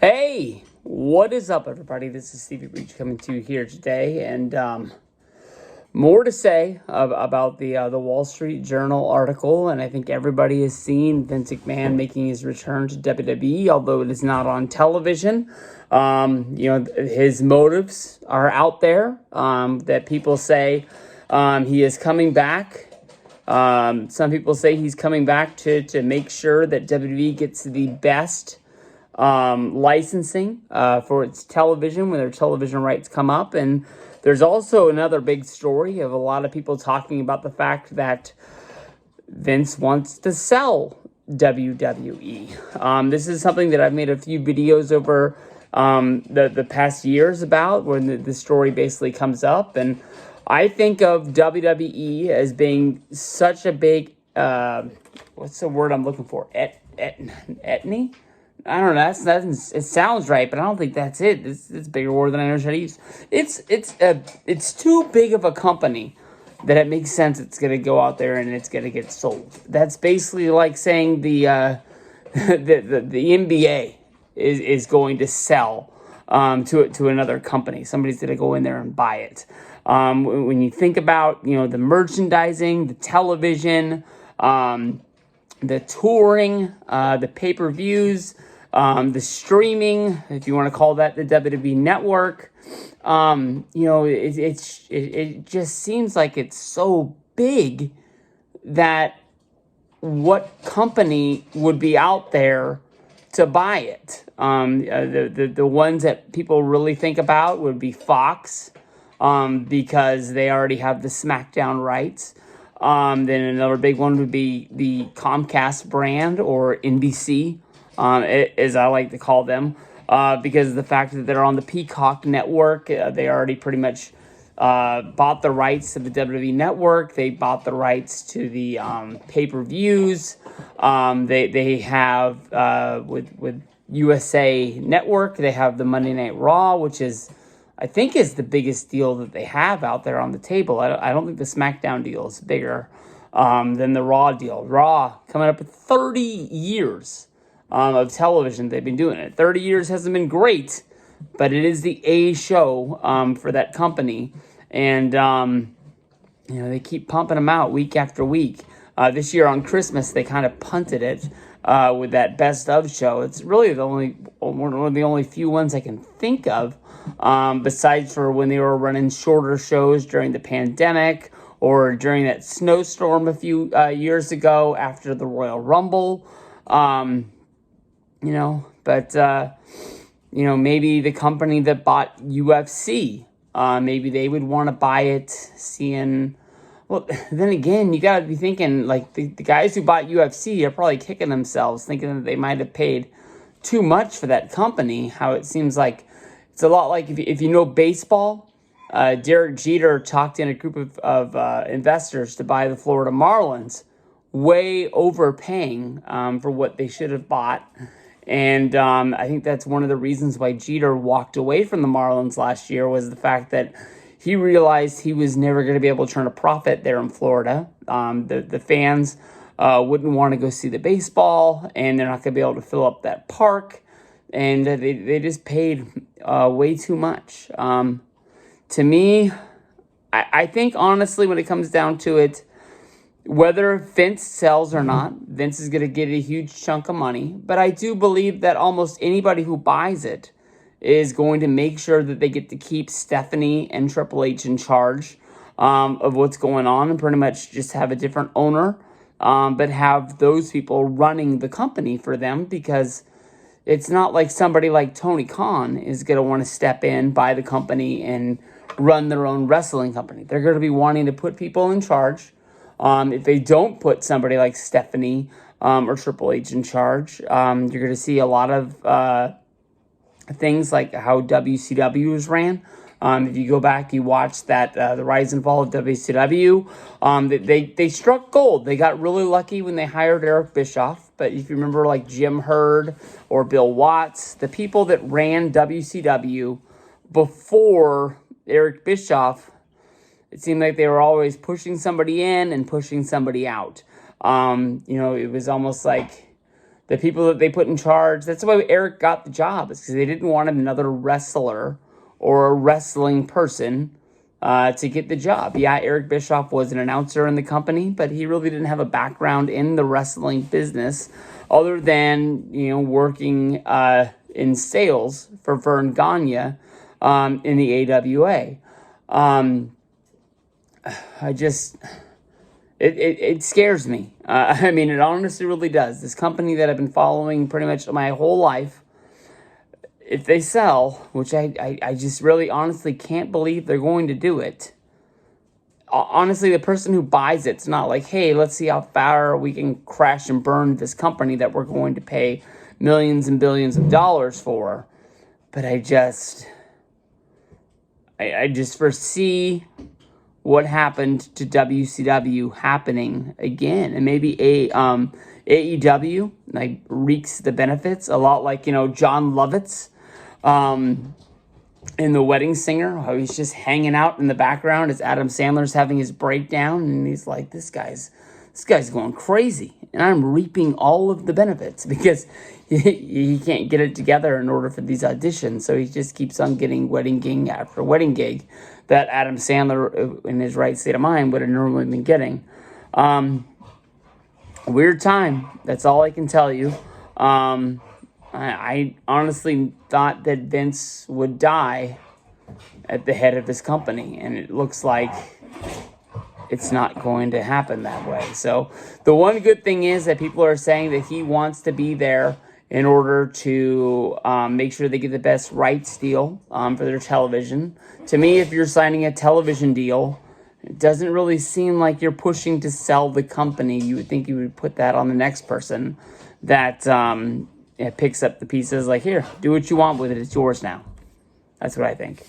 Hey, what is up, everybody? This is Stevie Breach coming to you here today, and more to say about the Wall Street Journal article. And I think everybody has seen Vince McMahon making his return to WWE, although it is not on television. His motives are out there. That people say he is coming back. Some people say he's coming back to make sure that WWE gets the best licensing for its television when their television rights come up. And there's also another big story of a lot of people talking about the fact that Vince wants to sell WWE. This is something that I've made a few videos over the past years about when the story basically comes up. And I think of WWE as being such a big, what's the word I'm looking for? Etny? I don't know. It sounds right, but I don't think that's it. It's a bigger word than I know how to use. It's too big of a company that it makes sense. It's gonna go out there and it's gonna get sold. That's basically like saying the NBA is going to sell to another company. Somebody's gonna go in there and buy it. When you think about the merchandising, the television, the touring, the pay-per-views, the streaming, if you want to call that the WWE network. It just seems like it's so big that what company would be out there to buy it? The ones that people really think about would be Fox, because they already have the SmackDown rights. Then another big one would be the Comcast brand, or NBC, as I like to call them, because of the fact that they're on the Peacock network. They already pretty much bought the rights to the WWE network. They bought the rights to the pay-per-views. They have with USA Network, they have the Monday Night Raw, which I think is the biggest deal that they have out there on the table. I don't think the SmackDown deal is bigger than the Raw deal. Raw coming up with 30 years of television. They've been doing it. 30 years hasn't been great, but it is the A show for that company. And, they keep pumping them out week after week. This year on Christmas, they kind of punted it with that Best Of show. It's really one of the only few ones I can think of, besides for when they were running shorter shows during the pandemic or during that snowstorm a few years ago after the Royal Rumble. Maybe the company that bought UFC, maybe they would want to buy it, seeing... Well, then again, you got to be thinking, like, the guys who bought UFC are probably kicking themselves, thinking that they might have paid too much for that company. How it seems like it's a lot like if you know baseball, Derek Jeter talked in a group of investors to buy the Florida Marlins, way overpaying for what they should have bought. And I think that's one of the reasons why Jeter walked away from the Marlins last year, was the fact that he realized he was never going to be able to turn a profit there in Florida. The fans wouldn't want to go see the baseball, and they're not going to be able to fill up that park. And they just paid way too much. To me, I think, honestly, when it comes down to it, whether Vince sells or not, Vince is going to get a huge chunk of money. But I do believe that almost anybody who buys it is going to make sure that they get to keep Stephanie and Triple H in charge of what's going on, and pretty much just have a different owner, but have those people running the company for them, because it's not like somebody like Tony Khan is going to want to step in, buy the company, and run their own wrestling company. They're going to be wanting to put people in charge. If they don't put somebody like Stephanie or Triple H in charge, you're going to see a lot of things like how WCW was ran. If you go back, you watch that the rise and fall of WCW. They struck gold. They got really lucky when they hired Eric Bischoff. But if you remember, like Jim Herd or Bill Watts, the people that ran WCW before Eric Bischoff, it seemed like they were always pushing somebody in and pushing somebody out. It was almost like the people that they put in charge. That's why Eric got the job, is because they didn't want another wrestler or a wrestling person to get the job. Yeah, Eric Bischoff was an announcer in the company, but he really didn't have a background in the wrestling business other than, working in sales for Vern Gagne in the AWA. It scares me. I mean, it honestly really does. This company that I've been following pretty much my whole life, if they sell, which I just really honestly can't believe they're going to do it. Honestly, the person who buys it's not like, hey, let's see how far we can crash and burn this company that we're going to pay millions and billions of dollars for. But I just foresee what happened to WCW happening again, and maybe AEW like reaps the benefits a lot, like John Lovitz in The Wedding Singer, how he's just hanging out in the background as Adam Sandler's having his breakdown, and he's like, this guy's going crazy, and I'm reaping all of the benefits because he can't get it together in order for these auditions, so he just keeps on getting wedding gig after wedding gig that Adam Sandler, in his right state of mind, would have normally been getting. Weird time. That's all I can tell you. I honestly thought that Vince would die at the head of his company, and it looks like it's not going to happen that way. So the one good thing is that people are saying that he wants to be there in order to make sure they get the best rights deal for their television. To me, if you're signing a television deal, it doesn't really seem like you're pushing to sell the company. You would think you would put that on the next person that picks up the pieces, like, here, do what you want with it. It's yours now. That's what I think.